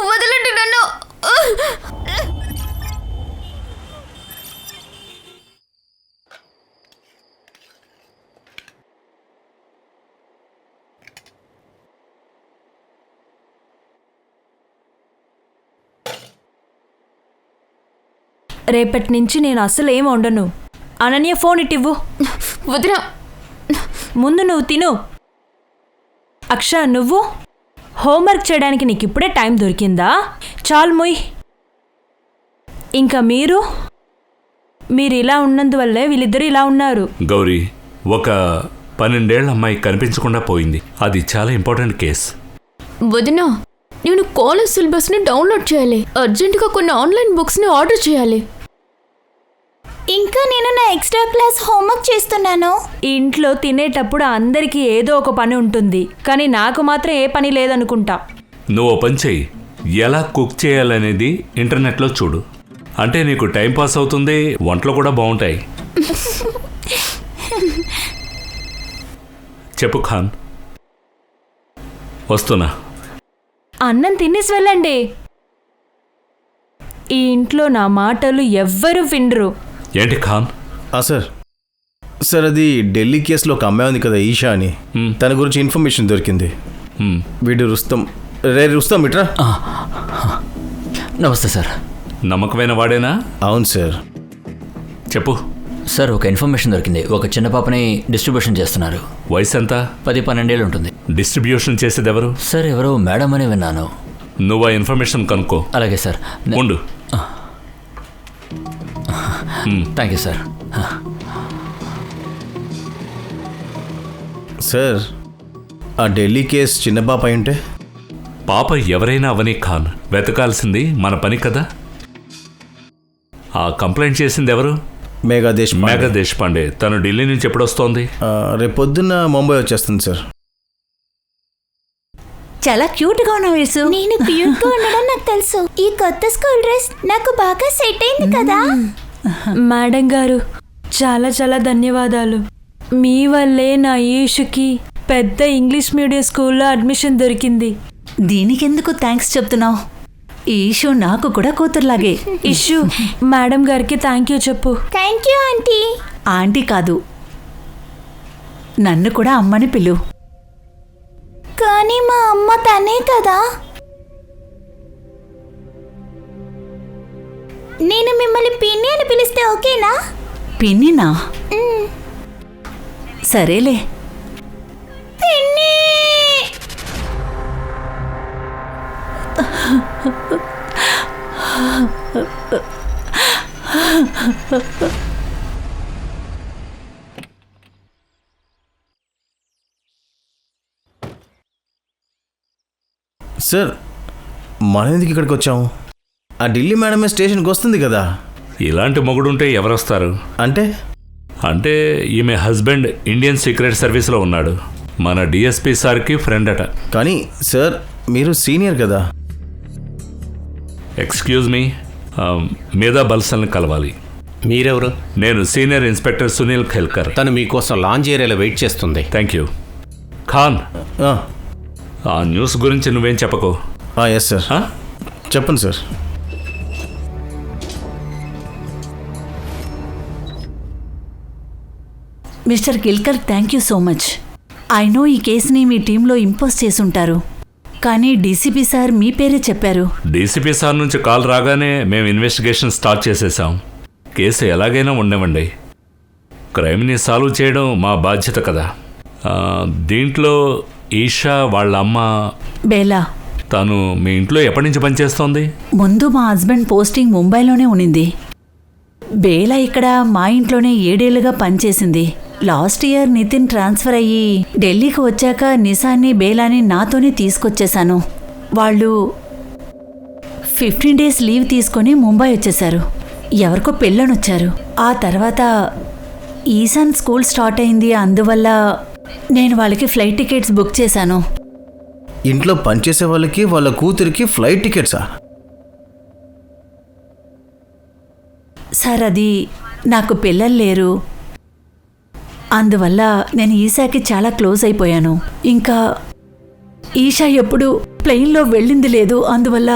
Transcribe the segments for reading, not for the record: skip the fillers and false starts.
వదలండి నన్ను. రేపటి నుంచి నేను అసలు ఏం వండను. అనన్య ఫోన్ ఇటివ్వు. వదినా, ముందు నువ్వు తిను. అక్ష, నువ్వు హోంవర్క్ చేయడానికి నీకు ఇప్పుడే టైం దొరికిందా? చాలు మొయ్. ఇంకా మీరు ఇలా ఉన్నందువల్లే వీళ్ళిద్దరూ ఇలా ఉన్నారు. గౌరీ, ఒక 12 ఏళ్ల అమ్మాయి కనిపించకుండా పోయింది. అది చాలా ఇంపార్టెంట్ కేస్. వదినా, నేను కాలేజ్ సిలబస్ని డౌన్లోడ్ చేయాలి. అర్జెంటుగా కొన్ని ఆన్లైన్ బుక్స్ని ఆర్డర్ చేయాలి. ఇంకా నేను నా ఎక్స్ట్రా క్లాస్ హోంవర్క్ చేస్తున్నాను. ఇంట్లో తినేటప్పుడు అందరికీ ఏదో ఒక పని ఉంటుంది, కానీ నాకు మాత్రం ఏ పని లేదనుకుంటా. నువ్వు ఓ పని చెయ్యి. ఎలా కుక్ చేయాలనేది ఇంటర్నెట్లో చూడు. అంటే నీకు టైం పాస్ అవుతుంది, వంటలు కూడా బాగుంటాయి. చెప్పు ఖాన్. వస్తున్నా. అన్నం తినేసి వెళ్ళండి. ఈ ఇంట్లో నా మాటలు ఎవ్వరూ వినరు. ఏంటి ఖాన్? సార్ అది ఢిల్లీ కేసులో ఒక అమ్మాయి ఉంది కదా, ఈషా అని. తన గురించి ఇన్ఫర్మేషన్ దొరికింది. వీడు రుస్తాం. రుస్తాం ఇట్రా. నమస్తే సార్. నమ్మకమైన వాడేనా? అవును సార్. చెప్పు సార్. ఒక ఇన్ఫర్మేషన్ దొరికింది. ఒక చిన్న పాపని డిస్ట్రిబ్యూషన్ చేస్తున్నారు. వయసు ఎంత? 10-12 ఏళ్ళు ఉంటుంది. డిస్ట్రిబ్యూషన్ చేసేది ఎవరు? సార్, ఎవరో మేడం అని విన్నాను. నువ్వు ఆ ఇన్ఫర్మేషన్ కనుక్కో. అలాగే సార్. ఉండు. Thank you sir. సార్, ఆ ఢిల్లీ కేసు చిన్న పాప అయి ఉంటే? పాప ఎవరైనా అవని ఖాన్, వెతకాల్సింది మన పని కదా. ఆ కంప్లైంట్ చేసింది ఎవరు? మేఘా దేశపాండే. తను ఢిల్లీ నుంచి ఎప్పుడొస్తోంది? రేపు పొద్దున్న ముంబై వచ్చేస్తుంది సార్. చాలా క్యూట్ గా ఉన్నావు యేసు. నేను క్యూట్ గా ఉండడం నాకు తెలుసు. ఈ కొత్త స్కూల్ డ్రెస్ నాకు బాగా సెట్ అయింది కదా. మేడం గారు, చాలా చాలా ధన్యవాదాలు. మీ వల్లే నా ఈషుకి పెద్ద ఇంగ్లీష్ మీడియం స్కూల్లో అడ్మిషన్ దొరికింది. దీనికెందుకు థ్యాంక్స్ చెప్తున్నావు? ఈషు నాకు కూడా కూతురులాగే. ఇషు, మేడం గారికి థ్యాంక్ యూ చెప్పు. Thank you aunty. ఆంటీ కాదు, నన్ను కూడా అమ్మని పిలు. కానీ మా అమ్మ తనే కదా. నేను మిమ్మల్ని పిన్ని అని పిలిస్తే ఓకేనా? పిన్నినా? సరేలే. పిన్ని. సార్, మనం ఎందుకు ఇక్కడికి వచ్చాము? ఆ ఢిల్లీ మేడమే స్టేషన్కి వస్తుంది కదా. ఇలాంటి మొగుడుంటే ఎవరొస్తారు? అంటే ఈమె హస్బెండ్ ఇండియన్ సీక్రెట్ సర్వీస్లో ఉన్నాడు. మన డిఎస్పీ సార్కి ఫ్రెండ్ అట. కానీ సార్, మీరు సీనియర్ కదా. ఎక్స్క్యూజ్ మీ, మేధా బల్సల్ని కలవాలి. మీరెవరు? నేను సీనియర్ ఇన్స్పెక్టర్ సునీల్ ఖేల్కర్. తను మీకోసం లాంజ్ ఏరియాలో వెయిట్ చేస్తుంది. Thank you. ఖాన్, ఆ న్యూస్ గురించి నువ్వేం చెప్పకు. Yes sir. చెప్పండి sir. Mister Kilkar, thank you so much. I know ఈ కేసుని మీ టీంలో ఇంపోజ్ చేసుంటారు, కానీ డీసీపీ సార్ మీ పేరే చెప్పారు. డీసీపీ సార్ నుంచి కాల్ రాగానే మేము ఇన్వెస్టిగేషన్ స్టార్ట్ చేసేసాం. కేసు ఎలాగైనా ఉండవండి. క్రైమ్ని సాల్వ్ చేయడం మా బాధ్యత కదా. దీంట్లో ఈషా వాళ్ళ అమ్మ బేలా, తను మీ ఇంట్లో ఎప్పటి నుంచి పనిచేస్తోంది? ముందు మా హస్బెండ్ పోస్టింగ్ ముంబైలోనే ఉన్నింది. బేలా ఇక్కడ మా ఇంట్లోనే 7 ఏళ్లుగా పనిచేసింది. లాస్ట్ ఇయర్ నితిన్ ట్రాన్స్ఫర్ అయ్యి ఢిల్లీకి వచ్చాక నిసాన్ని బేలాని నాతోనే తీసుకొచ్చేశాను. వాళ్ళు 15 డేస్ లీవ్ తీసుకొని ముంబై వచ్చేశారు. ఎవరికో పెళ్ళనొచ్చారు. ఆ తర్వాత ఈశాన్ స్కూల్ స్టార్ట్ అయింది. అందువల్ల నేను వాళ్ళకి ఫ్లైట్ టికెట్స్ బుక్ చేశాను. ఇంట్లో పనిచేసే వాళ్ళకి వాళ్ళ కూతురికి ఫ్లైట్ టికెట్సా? సార్, అది నాకు పిల్లలు లేరు. అందువల్ల నేను ఈశాకి చాలా క్లోజ్ అయిపోయాను. ఇంకా ఈషా ఎప్పుడు ప్లెయిన్లో వెళ్ళింది లేదు, అందువల్ల.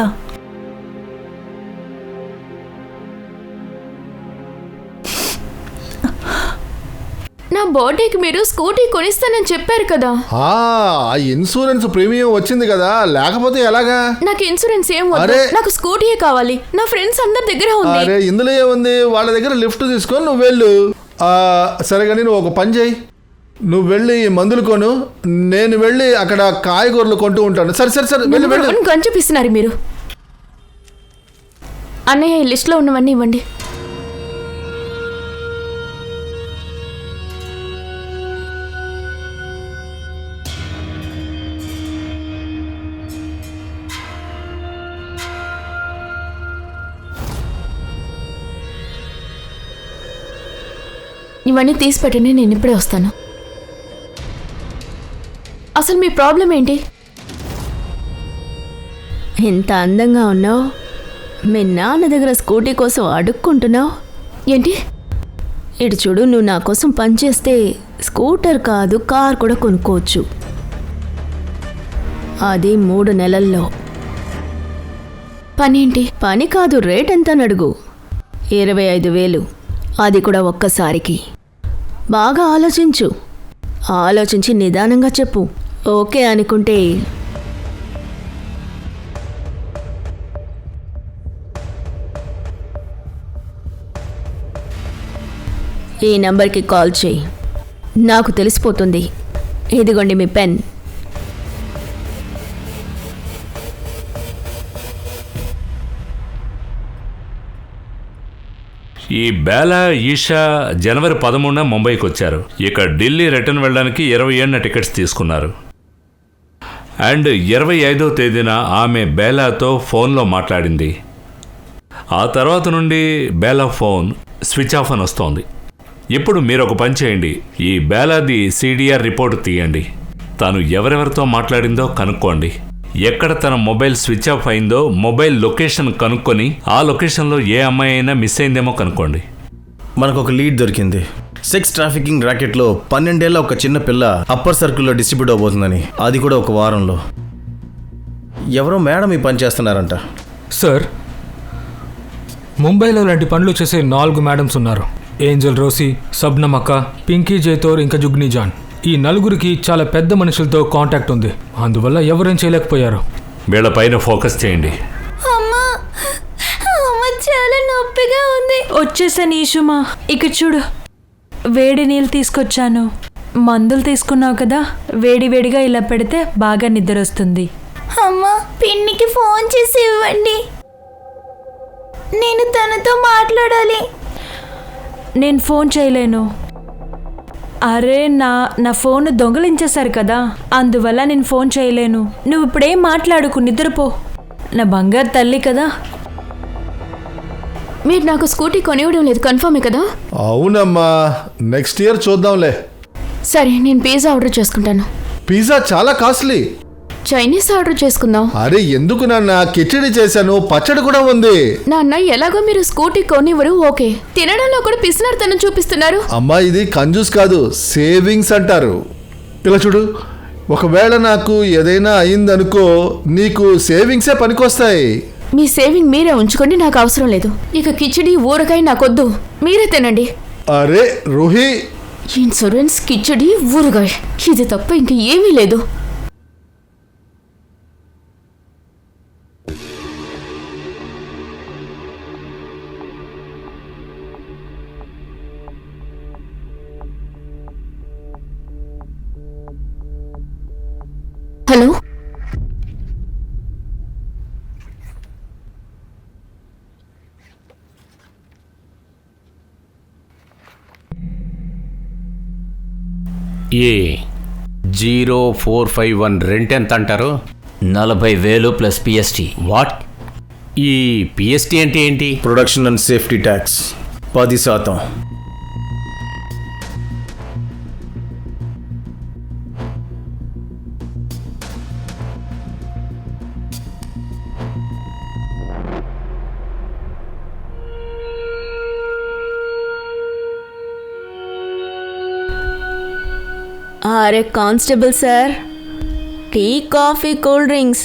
నా బర్త్డేకి మీరు స్కూటీ కొనిస్తానని చెప్పారు కదా. ఆ ఇన్సూరెన్స్ ప్రీమియం వచ్చింది కదా, లేకపోతే ఎలాగా? నాకు ఇన్సూరెన్స్ ఏం వద్దు, అరే. నాకు స్కూటీయే కావాలి. నా ఫ్రెండ్స్ అందరి దగ్గర ఉంది. అరే ఇందులో ఏముంది, వాళ్ళ దగ్గర లిఫ్ట్ తీసుకొని నువ్వు వెళ్ళు. సరే కానీ నువ్వు ఒక పని చేయి, నువ్వు వెళ్ళి మందులు కొను, నేను వెళ్ళి అక్కడ కాయగూరలు కొంటూ ఉంటాను. సరే సరే సరే వెళ్ళి వెళ్ళి. గంచిపిస్తున్నారు మీరు. అన్నయ్య ఈ లిస్ట్లో ఉన్నవన్నీ ఇవ్వండి. ఇవన్నీ తీసి పెట్టండి, నేను ఇప్పుడే వస్తాను. అసలు మీ ప్రాబ్లం ఏంటి? ఇంత అందంగా ఉన్నావు, మీ నాన్న దగ్గర స్కూటీ కోసం అడుక్కుంటున్నావు ఏంటి? ఇటు చూడు, నువ్వు నా కోసం పనిచేస్తే స్కూటర్ కాదు కార్ కూడా కొనుక్కోవచ్చు. అది 3 నెలల్లో. పని ఏంటి? పని కాదు, రేట్ ఎంత అని అడుగు. 25,000, అది కూడా ఒక్కసారికి. బాగా ఆలోచించు, ఆలోచించి నిదానంగా చెప్పు. ఓకే అనుకుంటే ఈ నంబర్కి కాల్ చేయి, నాకు తెలిసిపోతుంది. ఇదిగోండి మీ పెన్. ఈ బేలా ఈషా జనవరి 13న ముంబైకి వచ్చారు. ఇక ఢిల్లీ రిటర్న్ వెళ్ళడానికి 27న టికెట్స్ తీసుకున్నారు. అండ్ 25వ తేదీన ఆమె బేలాతో ఫోన్లో మాట్లాడింది. ఆ తర్వాత నుండి బేలా ఫోన్ స్విచ్ ఆఫ్ అని వస్తోంది. ఇప్పుడు మీరు ఒక పని చేయండి, ఈ బేలాది CDR రిపోర్ట్ తీయండి. తను ఎవరెవరితో మాట్లాడిందో కనుక్కోండి. ఎక్కడ తన మొబైల్ స్విచ్ ఆఫ్ అయిందో మొబైల్ లొకేషన్ కనుక్కొని ఆ లొకేషన్లో ఏ అమ్మాయి అయినా మిస్ అయిందేమో కనుక్కోండి. మనకు ఒక లీడ్ దొరికింది. సెక్స్ ట్రాఫికింగ్ ర్యాకెట్లో 12 ఏళ్ల ఒక చిన్న పిల్ల అప్పర్ సర్కిల్లో డిస్ట్రిబ్యూట్ అవబోతుందని, అది కూడా ఒక వారంలో. ఎవరో మేడం ఈ పని చేస్తున్నారంట. సార్, ముంబైలో లాంటి పనులు చేసే 4 మేడమ్స్ ఉన్నారు. ఏంజల్ రోసి, సబ్నమ్ అక్క, పింకీ జైతోర్, ఇంకా జుగ్నీ జాన్. ఈ 4గురికి చాలా పెద్ద మనుషులతో కాంటాక్ట్ ఉంది, అందువల్ల ఎవరేం చేయలేకపోయారు. వీళ్ళపైన ఫోకస్ చేయండి. అమ్మా, చాలా నొప్పిగా ఉంది. వచ్చేసాను ఈషుమా. ఇక చూడు, వేడి నీళ్ళు తీసుకొచ్చాను. మందులు తీసుకున్నావు కదా, వేడి వేడిగా ఇలా పెడితే బాగా నిద్ర వస్తుంది. అమ్మా, పిన్నికి ఫోన్ చేసి ఇవ్వండి, నేను తనతో మాట్లాడాలి. నేను ఫోన్ చేయలేను. అరే నా ఫోన్ దొంగలించేశారు కదా, అందువల్ల నేను ఫోన్ చేయలేను. నువ్వు ఇప్పుడేం మాట్లాడుకు, నిద్రపో. నా బంగారు తల్లి కదా. మీరు నాకు స్కూటీ కొనివ్వడం లేదు, కన్ఫర్మే కదా? అవునమ్మా, నెక్స్ట్ ఇయర్ చూద్దాంలే. సరే, నేను పిజ్జా ఆర్డర్ చేసుకుంటాను. పిజ్జా చాలా కాస్ట్లీ. చైనీస్ ఆర్డర్ చేసుకుందాం. అరే ఎందుకు నాన్న, కిచడి చేశాను, పచ్చడి కూడా ఉంది. నాన్న, ఎలాగో మీరు స్కూటీ కొనివ్వరు, ఓకే. తినడంలో కూడా పిసినారితనం చూపిస్తున్నారు. అమ్మా, ఇది కంజూస్ కాదు, సేవింగ్స్ అంటారు. ఇలా చూడు, ఒకవేళ నాకు ఏదైనా అయిందనుకో, నీకు సేవింగ్సే పనికొస్తాయి. మీ సేవింగ్ మీరే ఉంచుకోండి, నాకు అవసరం లేదు. ఇక కిచడి ఊరగాయ నాకొద్దు, మీరే తినండి. అరే రూహి, ఇన్సూరెన్స్, కిచడి, ఊరగాయ, ఇది తప్ప ఇంక ఏమీ లేదు. హలో, ఏ 0451 రెంట్ ఎంత అంటారు? 40,000 ప్లస్ PST. వాట్? ఈ PST అంటే ఏంటి? Production and safety tax 10%. అరే constable sir, tea coffee cool drinks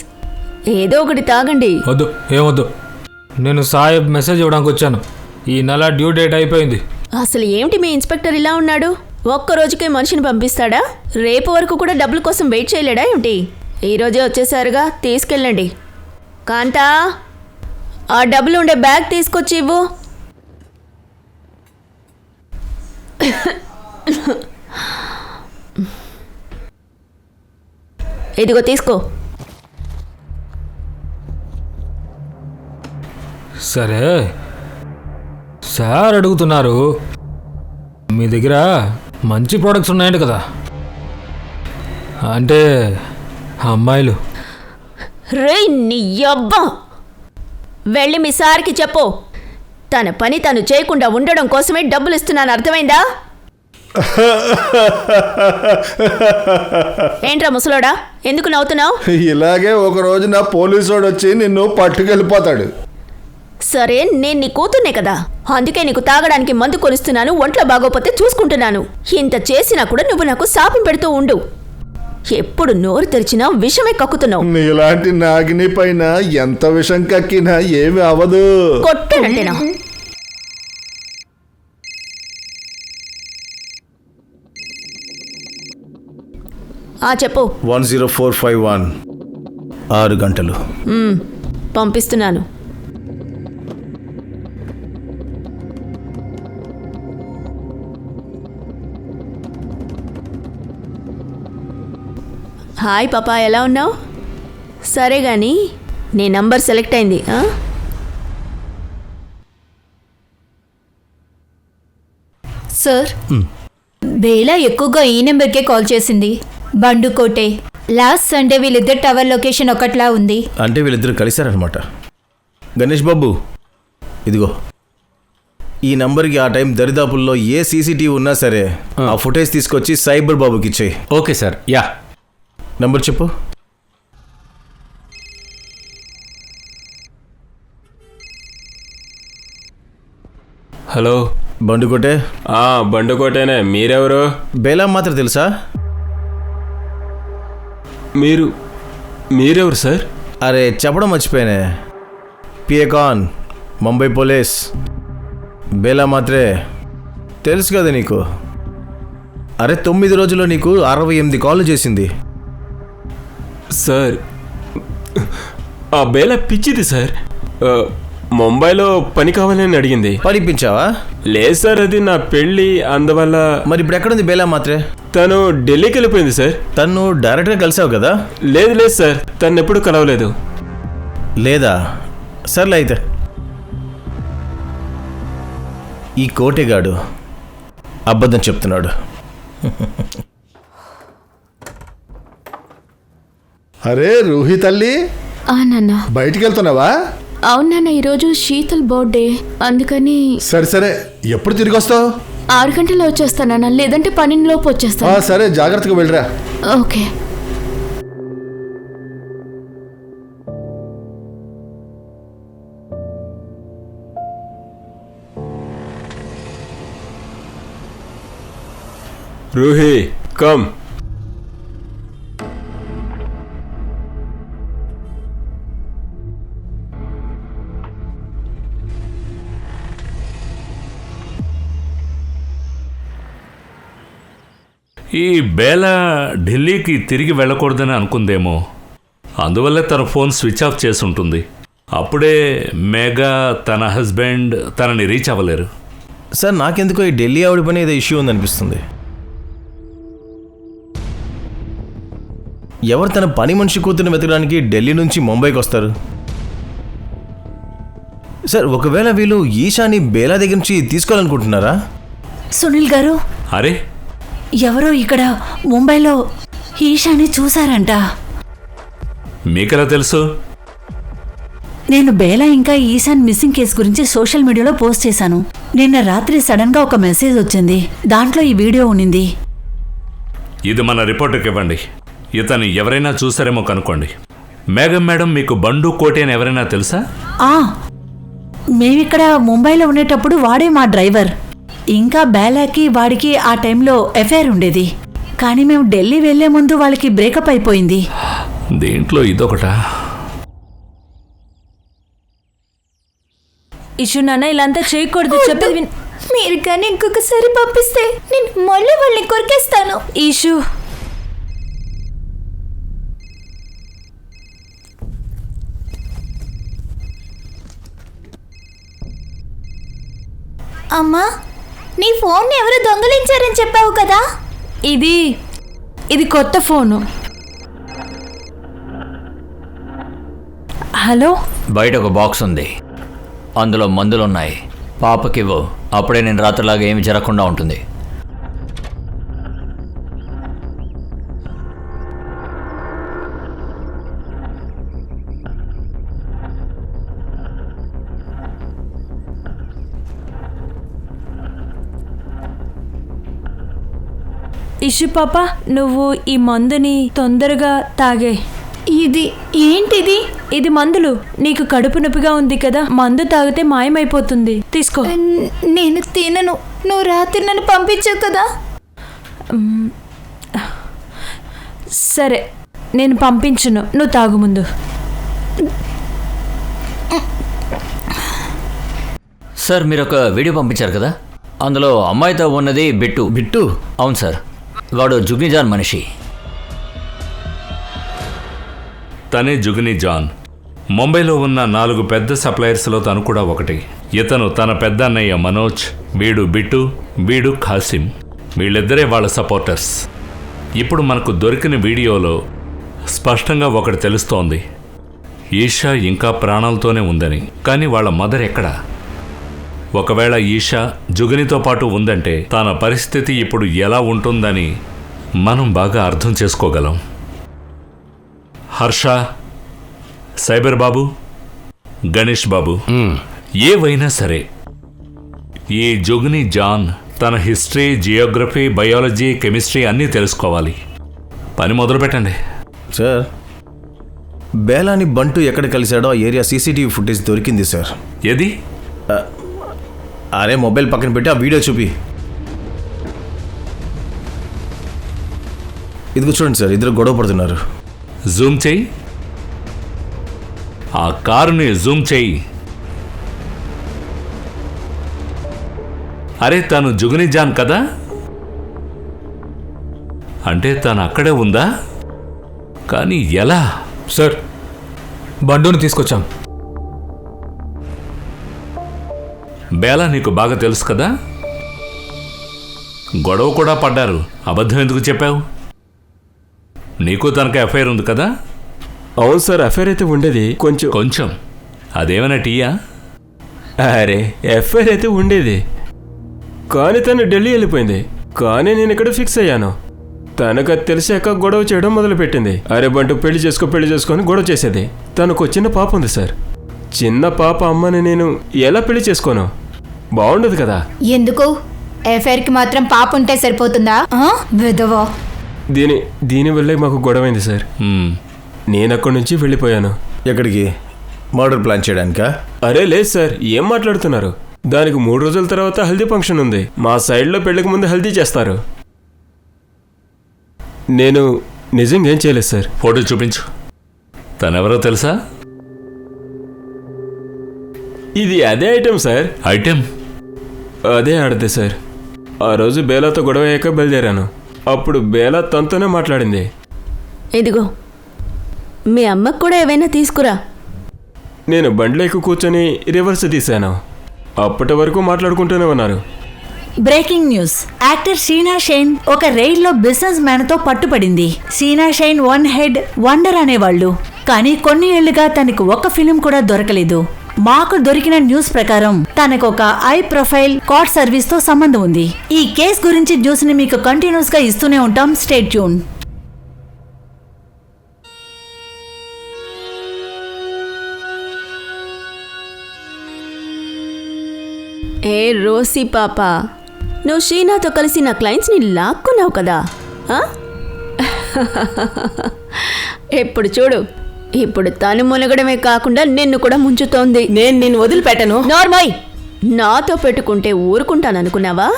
ఏదో ఒకటి తాగండి. వద్దు, ఏమొద్దు. నేను సాహెబ్ మెసేజ్ ఇవ్వడానికి వచ్చాను. ఈ నెల డ్యూ డేట్ అయిపోయింది. అసలు ఏమిటి మీ ఇన్స్పెక్టర్ ఇలా ఉన్నాడు? ఒక్క రోజుకే మనిషిని పంపిస్తాడా? రేపు వరకు కూడా డబ్బుల కోసం వెయిట్ చేయలేడా ఏమిటి? ఈరోజే వచ్చేసారుగా, తీసుకెళ్ళండి. కాంతా, ఆ డబ్బులు ఉండే బ్యాగ్ తీసుకొచ్చి ఇవ్వు. ఇదిగో తీసుకో. సరే సార్ అడుగుతున్నారు, మీ దగ్గర మంచి ప్రోడక్ట్స్ ఉన్నాయంట కదా, అంటే అమ్మాయిలు. రే నీ అబ్బా, వెళ్ళి మీ సార్కి చెప్పు, తన పని తను చేయకుండా ఉండడం కోసమే డబ్బులు ఇస్తున్నాను, అర్థమైందా? ఏంట్రా ముసలోడా, ఎందుకు నవ్వుతున్నావు? ఇలాగే ఒక రోజున పోలీసోడు వచ్చి నిన్ను పట్టుకెళ్ళిపోతాడు. సరే, నేను నీ కూతుర్నే కదా, అందుకే నీకు తాగడానికి మందు కొనిస్తున్నాను, ఒంట్లో బాగోపోతే చూసుకుంటున్నాను. ఇంత చేసినా కూడా నువ్వు నాకు శాపం పెడుతూ ఉండు. ఎప్పుడు నోరు తెరిచినా విషమే కక్కుతున్నావు. నీలాంటి నాగిని పైన ఎంత విషం కక్కినా ఏమి అవదు. కొట్టానంటేనా? చెప్పు. 10451 6 గంటలు. పంపిస్తున్నాను. హాయ్ పాపా, ఎలా ఉన్నావు? సరే గాని నీ నంబర్ సెలెక్ట్ అయింది. సార్, బేలా ఎక్కువగా ఈ నెంబర్కే కాల్ చేసింది. బండుకోటే. లాస్ట్ సండే వీళ్ళిద్దరు టవర్ లొకేషన్ ఒకట్లా ఉంది. అంటే వీళ్ళిద్దరు కలిశారనమాట. గణేష్ బాబు, ఇదిగో ఈ నంబర్కి ఆ టైం దరిదాపుల్లో ఏ సీసీటీవీ ఉన్నా సరే ఆ ఫుటేజ్ తీసుకొచ్చి సైబర్ బాబుకి ఇచ్చేయి. Okay sir. యా, నంబర్ చెప్పు. హలో, బండుకోటే. బండుకోటేనే. మీరెవరు? బేలా మాత్రం తెలుసా? మీరెవరు సార్? అరే చెప్పడం మర్చిపోయానే. పిఏకాన్, ముంబై పోలీస్. బేలా మాత్రే తెలుసు కదా నీకు. అరే 9 రోజుల్లో నీకు 68 కాళ్ళు చేసింది. సార్, ఆ బేలా పిచ్చిది సార్. ముంబైలో పని కావాలని అడిగింది. పనిపించావా? లేదు సార్, అది నా పెళ్ళి, అందువల్ల. మరి ఇప్పుడు ఎక్కడుంది బేలా మాత్రే? తను ఢిల్లీకి వెళ్ళిపోయింది సార్. తను డైరెక్ట్గా కలిసావు కదా? లేదు సార్, తను ఎప్పుడు కలవలేదు. లేదా? సర్లే అయితే. ఈ కోటెగాడు అబద్ధం చెప్తున్నాడు. అరే రూహి తల్లి, నాన్న బయటికి వెళ్తున్నావా? అవును నాన్న, ఈరోజు శీతల్ బర్త్డే, అందుకని. సరే, ఎప్పుడు తిరిగి వస్తావు? 6 గంటల్లో వచ్చేస్తానన్నా, లేదంటే 12 లోపు వచ్చేస్తాను. సరే, జాగ్రత్తగా వెళ్ళరా. ఓకే. రూహి, కమ్. ఈ బేలా ఢిల్లీకి తిరిగి వెళ్ళకూడదని అనుకుందేమో, అందువల్లే తన ఫోన్ స్విచ్ ఆఫ్ చేసి ఉంటుంది. అప్పుడే మేఘా తన హస్బెండ్ తనని రీచ్ అవ్వలేరు. సార్, నాకెందుకో ఈ ఢిల్లీ ఆవిడ పని ఏదో ఇష్యూ ఉందనిపిస్తుంది. ఎవరు తన పని మనిషి కూతురుని వెతకడానికి ఢిల్లీ నుంచి ముంబైకి వస్తారు? సార్, ఒకవేళ వీళ్ళు ఈశాని బేలా దగ్గర నుంచి తీసుకోవాలనుకుంటున్నారా? సునీల్ గారు, అరే ఎవరో ఇక్కడ ముంబైలో ఈశాని చూశారంట. మీకెలా తెలుసు? నేను బేలా ఇంకా ఈశాన్ మిస్సింగ్ కేసు గురించి సోషల్ మీడియాలో పోస్ట్ చేశాను. నిన్న రాత్రి సడన్ గా ఒక మెసేజ్ వచ్చింది, దాంట్లో ఈ వీడియో ఉన్నింది. ఇది మన రిపోర్టర్కి ఇవ్వండి. ఇతను ఎవరైనా చూసారేమో కనుక్కోండి. మేడం, మీకు బండు కోటే అని ఎవరైనా తెలుసా? మేమిక్కడ ముంబైలో ఉండేటప్పుడు వాడే మా డ్రైవర్. ఇంకా బేలాకి వాడికి ఆ టైంలో ఎఫైర్ ఉండేది. కానీ మేము ఢిల్లీ వెళ్లే ముందు వాళ్ళకి బ్రేకప్ అయిపోయింది. దీంట్లో ఇదొకటా? ఇషు నాన్న ఇలా అంతా చేయకూడదు, చెప్పేది విన్. మీరు కానీ ఇంకొకసారి పంపిస్తే నేను మళ్ళీ వాళ్ళని కొరికేస్తాను. ఇషు అమ్మా, నీ ఫోన్ ఎవరు దొంగలించారని చెప్పావు కదా? ఇది కొత్త ఫోను. హలో, బయట ఒక బాక్స్ ఉంది, అందులో మందులున్నాయి. పాపకివ్వు, అప్పుడే నేను రాత్రిలాగా ఏమి జరగకుండా ఉంటుంది. ఇషు పాప, నువ్వు ఈ మందుని తొందరగా తాగే. ఇది ఏంటిది? ఇది మందులు. నీకు కడుపు నొప్పిగా ఉంది కదా, మందు తాగితే మాయమైపోతుంది. తీసుకో. నేను తినను. నువ్వు రాత్రి నన్ను పంపించావు కదా. సరే, నేను పంపించను, నువ్వు తాగు ముందు. సార్, మీరు ఒక వీడియో పంపించారు కదా, అందులో అమ్మాయితో ఉన్నది బిట్టు. బిట్టు? అవును సార్, వాడు జుగ్ని జాన్ మనిషి. తనే జుగ్ని జాన్. ముంబైలో ఉన్న 4 పెద్ద సప్లయర్స్లో తను కూడా ఒకటి. ఇతను తన పెద్ద అన్నయ్య మనోజ్, వీడు బిట్టు, వీడు ఖాసిం. వీళ్ళిద్దరే వాళ్ళ సపోర్టర్స్. ఇప్పుడు మనకు దొరికిన వీడియోలో స్పష్టంగా ఒకటి తెలుస్తోంది, ఈషా ఇంకా ప్రాణాలతోనే ఉందని. కానీ వాళ్ళ మదర్ ఎక్కడా? ఒకవేళ ఈషా జుగ్నితో పాటు ఉందంటే తన పరిస్థితి ఇప్పుడు ఎలా ఉంటుందని మనం బాగా అర్థం చేసుకోగలం. హర్ష, సైబర్ బాబు, గణేష్ బాబు, ఏవైనా సరే ఈ జుగ్ని జాన్ తన హిస్టరీ, జియోగ్రఫీ, బయాలజీ, కెమిస్ట్రీ అన్నీ తెలుసుకోవాలి. పని మొదలు పెట్టండి. సార్, బేలాని బంటు ఎక్కడ కలిశాడో ఆ ఏరియా సీసీటీవీ ఫుటేజ్ దొరికింది సార్. ఏది? అరే, మొబైల్ పక్కన పెట్టి ఆ వీడియో చూపి. ఇదిగో చూడండి సార్, ఇద్దరు గొడవ పడుతున్నారు. జూమ్ చెయ్యి, ఆ కారుని జూమ్ చెయ్యి. అరే, తను జుగ్ని జాన్ కదా? అంటే తను అక్కడే ఉందా? కానీ ఎలా? సార్, బండుని తీసుకొచ్చాం. బేలా నీకు బాగా తెలుసు కదా, గొడవ కూడా పడ్డారు. అబద్ధం ఎందుకు చెప్పావు? నీకు తనకు ఎఫ్ఐఆర్ ఉంది కదా? అవును సార్, ఎఫ్ఐఆర్ అయితే ఉండేది. కొంచెం అదేమైనా టీయా? అరే, ఎఫ్ఐఆర్ అయితే ఉండేది, కానీ తను ఢిల్లీ వెళ్ళిపోయింది. కానీ నేను ఇక్కడ ఫిక్స్ అయ్యాను. తనకు అది తెలిసాక గొడవ చేయడం మొదలుపెట్టింది. అరే బంటు, పెళ్లి చేసుకొని గొడవ చేసేది. తనకు చిన్న పాప ఉంది సార్. చిన్న పాప అమ్మని నేను ఎలా పెళ్లి చేసుకోను? బాగుండదు కదా. ఎందుకు? ఎఫ్ఐఆర్కి మాత్రం పాప ఉంటే సరిపోతుందా? విధవా. దీనివల్లే మాకు గొడవైంది సార్. నేను అక్కడి నుంచి వెళ్ళిపోయాను. ఎక్కడికి? మర్డర్ ప్లాన్ చేయడానికా? అరే లేదు సార్, ఏం మాట్లాడుతున్నారు? దానికి 3 రోజుల తర్వాత హల్దీ ఫంక్షన్ ఉంది. మా సైడ్లో పెళ్లికి ముందు హల్దీ చేస్తారు. నేను నిజంగా ఏం చేయలేదు సార్. ఫోటో చూపించు. తనెవరో తెలుసా? ఇది అదే ఐటెం సార్. ఐటెం? అదే ఆడదే సార్. ఆ రోజు బేలాతో గొడవ అయ్యాక బయలుదేరాను. అప్పుడు బేలా తనతోనే మాట్లాడింది. ఇదిగో, మీ అమ్మకు కూడా ఏవైనా తీసుకురా. నేను బండిలో ఎక్కువ కూర్చొని రివర్స్ తీశాను. అప్పటి వరకు మాట్లాడుకుంటూనే ఉన్నారు. Breaking news. Actor Sheena Shine ఒక రైల్లో బిజినెస్ మ్యాన్ తో పట్టుపడింది. Sheena Shine one hit wonder అనేవాళ్ళు, కానీ కొన్ని ఏళ్లుగా తనకు ఒక ఫిలిం కూడా దొరకలేదు. మాకు దొరికిన న్యూస్ ప్రకారం తనకు ఒక ఐ ప్రొఫైల్ కార్డ్ సర్వీస్ తో సంబంధం ఉంది. ఈ కేసు గురించి న్యూస్ ని మీకు కంటిన్యూస్ గా ఇస్తూనే ఉంటాం. Stay tune. ఏ రోసి పాప, నువ్వు షీనాతో కలిసి నా క్లయింట్స్ని లాక్కున్నావు కదా? ఎప్పుడు చూడు, ఇప్పుడు తను మునగడమే కాకుండా నిన్ను కూడా ముంచుతోంది. నేను నిన్ను వదిలిపెట్టను. నార్మల్, నాతో పెట్టుకుంటే ఊరుకుంటాననుకున్నావా?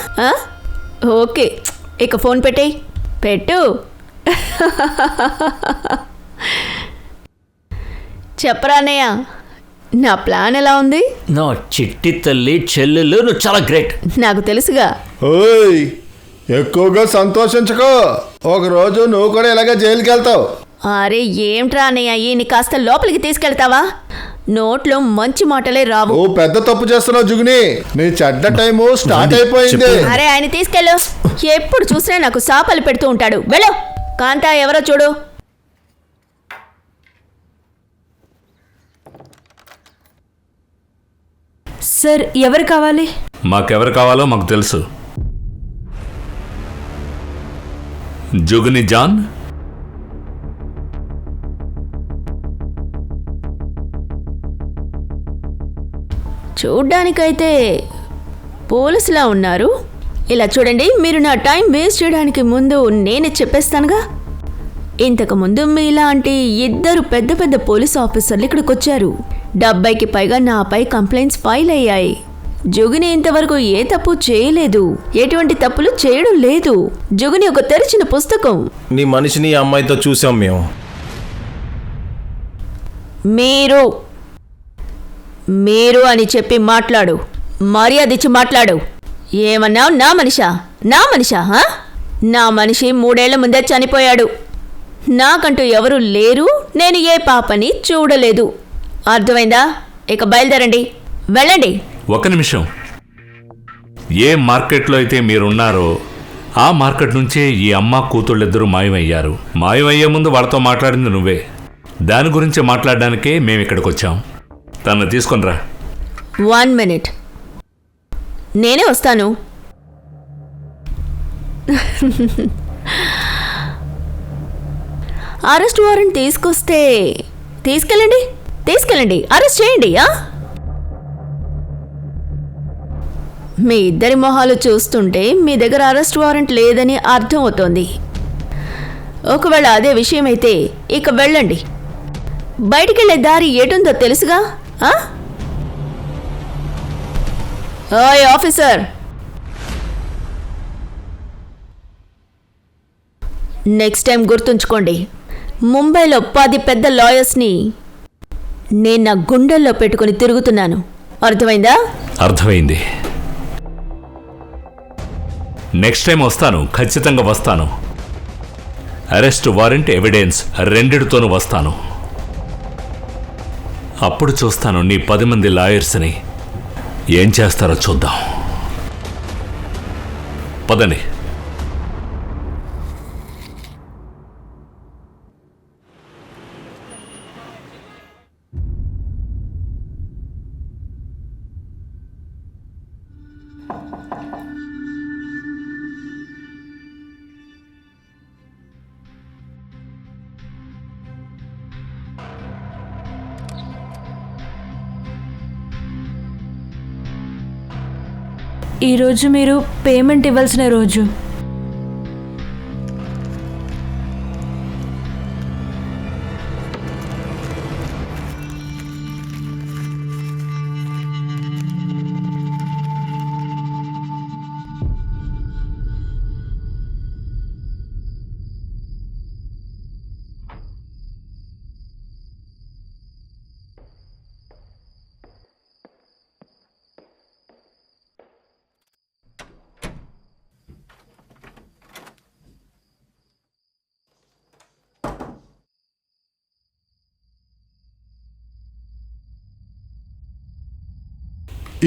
ఓకే, ఇక ఫోన్ పెట్టేయ్. పెట్టు. చెప్పరా అన్నయ్య, నా ప్లాన్ ఎలా ఉంది? నా చిట్టి తల్లి చెల్లెలు నువ్వు చాలా గ్రేట్. నాకు తెలుసుగా. ఓయ్, ఎక్కువగా సంతోషించుకో, ఒకరోజు నువ్వు కూడా ఇలాగే జైలుకి వెళ్తావు. అరే ఏంట్రా అన్నయ్య, ఈయన్ని కాస్త లోపలికి తీసుకెళ్తావా? నోట్లో మంచి మాటలే రావు. ఓ పెద్ద తప్పు చేస్తున్నావు జుగ్ని, నీ చెడ్డ టైము స్టార్ట్ అయిపోయింది. అరే ఆయన తీసుకెళ్ళు, ఎప్పుడు చూసినా నాకు సాపలు పెడుతూ ఉంటాడు. వెళ్ళు. కాంతా ఎవరో చూడు. సార్ ఎవరు కావాలి? మాకెవరు కావాలో మాకు తెలుసు. జుగ్ని జాన్, చూడ్డానికైతే పోలీసులా ఉన్నారు. ఇలా చూడండి, మీరు నా టైం వేస్ట్ చేయడానికి ముందు నేనే చెప్పేస్తానుగా. ఇంతకుముందు మీలాంటి 2 పెద్ద పెద్ద పోలీస్ ఆఫీసర్లు ఇక్కడికి వచ్చారు. 70కి పైగా నాపై కంప్లైంట్స్ ఫైల్ అయ్యాయి. జుగిని ఇంతవరకు ఏ తప్పు చేయలేదు, ఎటువంటి తప్పులు చేయడం లేదు. జుగిని ఒక తెరిచిన పుస్తకం. నీ మనిషిని ఆ అమ్మాయితో చూసాం మేము. మీరు అని చెప్పి మాట్లాడు, మర్యాద ఇచ్చి మాట్లాడు. ఏమన్నావు? నా మనిషా? నా మనిషా? నా మనిషి 3 ఏళ్ల ముందే చనిపోయాడు. నాకంటూ ఎవరూ లేరు, నేను ఏ పాపని చూడలేదు. అర్థమైందా? ఇక బయలుదేరండి, వెళ్ళండి. ఒక నిమిషం. ఏ మార్కెట్లో అయితే మీరున్నారో ఆ మార్కెట్ నుంచే ఈ అమ్మ కూతుళ్ళిద్దరూ మాయమయ్యారు. మాయమయ్యే ముందు వాళ్ళతో మాట్లాడింది నువ్వే. దాని గురించి మాట్లాడడానికే మేము ఇక్కడికి వచ్చాం. తను తీసుకొనిరా. 1 మినిట్, నేనే వస్తాను. అరెస్ట్ వారెంట్ తీసుకొస్తే తీసుకెళ్ళండి, అరెస్ట్ చేయండి. మీ ఇద్దరి మొహాలు చూస్తుంటే మీ దగ్గర అరెస్ట్ వారెంట్ లేదని అర్థం అవుతోంది. ఒకవేళ అదే విషయమైతే ఇక వెళ్ళండి. బయటికెళ్ళే దారి ఏటుందో తెలుసుగా. ఓయ్ ఆఫీసర్, నెక్స్ట్ టైం గుర్తుంచుకోండి, ముంబైలో 10 పెద్ద లాయర్స్ని నేను నా గుండెల్లో పెట్టుకుని తిరుగుతున్నాను. అర్థమైందా? అర్థమైంది. నెక్స్ట్ టైం వస్తాను, ఖచ్చితంగా వస్తాను. అరెస్ట్ వారెంట్, ఎవిడెన్స్ రెండిటితోనూ వస్తాను. అప్పుడు చూస్తాను నీ 10 మంది లాయర్స్ని ఏం చేస్తారో చూద్దాం. పదండి. ఈరోజు మీరు పేమెంట్ ఇవ్వాల్సిన రోజు.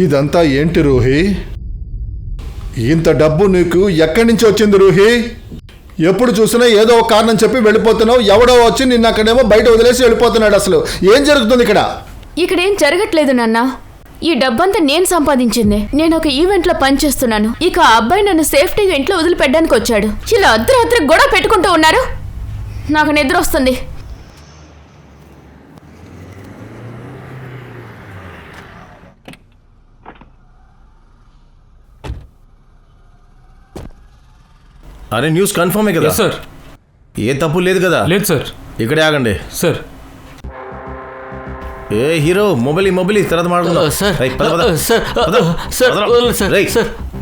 ఇదంతా ఏంటి రూహి? ఇంత డబ్బు నీకు ఎక్కడి నుంచి వచ్చింది రూహి? ఎప్పుడు చూసినా ఏదో ఒక కారణం చెప్పి వెళ్ళిపోతున్నావు. ఎవడో వచ్చి నిన్న అక్కడేమో బయట వదిలేసి వెళ్ళిపోతున్నాడు. అసలు ఏం జరుగుతుంది ఇక్కడ? ఇక్కడేం జరగట్లేదు నాన్న. ఈ డబ్బంతా నేను సంపాదించింది. నేను ఒక ఈవెంట్లో పనిచేస్తున్నాను. ఇక ఆ అబ్బాయి నన్ను సేఫ్టీగా ఇంట్లో వదిలిపెట్టడానికి వచ్చాడు. ఇలా అర్ధరాత్రి గొడవ పెట్టుకుంటూ ఉన్నారు. నాకు నిద్ర వస్తుంది. అరే న్యూస్ కన్ఫర్మే కదా సార్? ఏ తప్పు లేదు కదా? లేదు సార్. ఇక్కడే ఆగండి సార్. ఏ హీరో మొబైల్ తర్వాత మాట్లాడుకుందాం.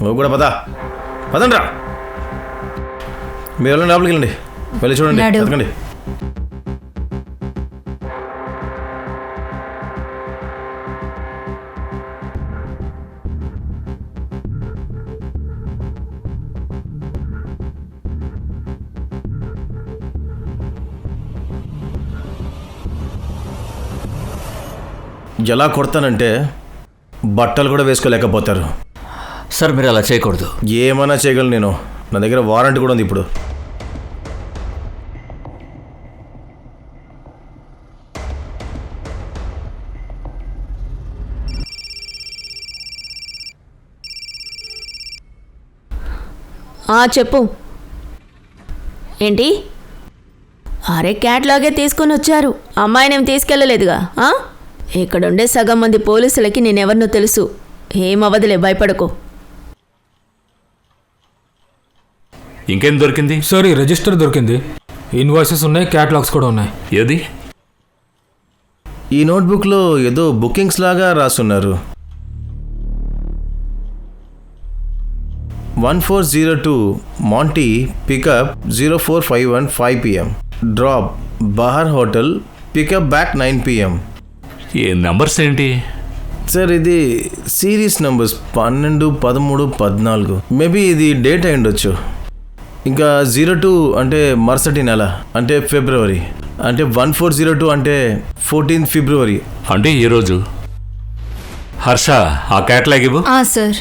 నువ్వు కూడా పదండి రా. మీరు వెళ్ళండి, లోపలికి వెళ్ళండి, వెళ్ళి చూడండి, ఎతకండి. ఎలా కొడతానంటే బట్టలు కూడా వేసుకోలేకపోతారు. సార్ మీరు అలా చేయకూడదు. ఏమైనా చేయగలను నేను. నా దగ్గర వారంటీ కూడా ఉంది ఇప్పుడు. చెప్పు. ఏంటి? అరే క్యాట్లాగే తీసుకొని వచ్చారు, అమ్మాయినేం తీసుకెళ్ళలేదుగా. ఇక్కడుండే సగం మంది పోలీసులకి నేనెవరినో తెలుసు. ఏమవ్వదులే, భయపడకు. ఇంకేం దొరికింది? సార్ ఈ రిజిస్టర్ దొరికింది, ఇన్వాయిసెస్ ఉన్నాయి, క్యాటలాగ్స్ కూడా ఉన్నాయి. ఏది? ఈ నోట్బుక్లో ఏదో బుకింగ్స్ లాగా రాసున్నారు. 1402 Monty pickup 0451 5 PM, drop Bahar hotel, pickup back 9 PM. ఈ నంబర్స్ ఏంటి సార్? ఇది సిరీస్ నంబర్స్ 12, 13, 14. మేబీ ఇది డేట్ అయి ఉండొచ్చు. ఇంకా 02 అంటే మరుసటి నెల, అంటే ఫిబ్రవరి. అంటే 1402 అంటే 14 ఫిబ్రవరి, అంటే ఈరోజు. హర్ష, ఆ క్యాట్లాగ్ ఇవ్వు. సార్.